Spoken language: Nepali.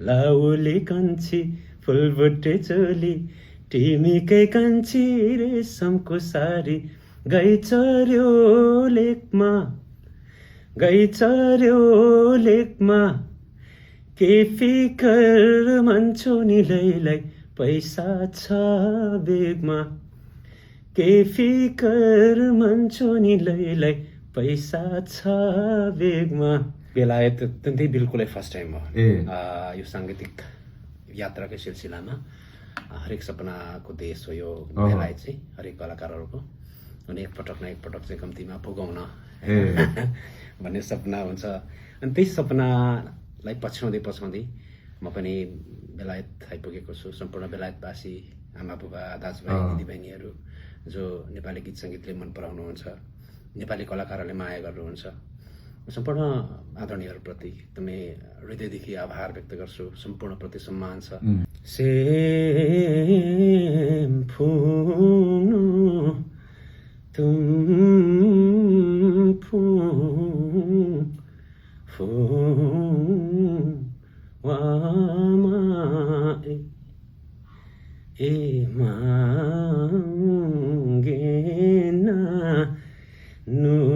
लाउली कान्छी फुलबुट्टे चोली टिमीकै कान्छी रेशमको सारी गई चर्यो लेकमा के फिकर मान्छौ नि लैलाई पैसा छ बेगमा के फिकर मान्छौ नि लैलाई पैसा छ बेगमा। बेलायत त्यही बिल्कुलै फर्स्ट टाइम हो यो साङ्गीतिक यात्राकै सिलसिलामा। हरेक सपनाको देश हो यो बेलायत चाहिँ, हरेक कलाकारहरूको। अनि एकपटक न एकपटक चाहिँ कम्तीमा पुगाउन भन्ने सपना हुन्छ। अनि त्यही सपनालाई पछ्याउँदै म पनि बेलायत आइपुगेको छु। सम्पूर्ण बेलायतवासी आमा बुबा दाजुभाइ दिदीबहिनीहरू जो नेपाली गीत सङ्गीतले मन पराउनुहुन्छ, नेपाली कलाकारहरूले माया गर्नुहुन्छ, सम्पूर्ण आदरणीयहरूप्रति एकदमै हृदयदेखि आभार व्यक्त गर्छु। सम्पूर्णप्रति सम्मान छ। सेम फुनु तुम वामा ए मांगे ना नु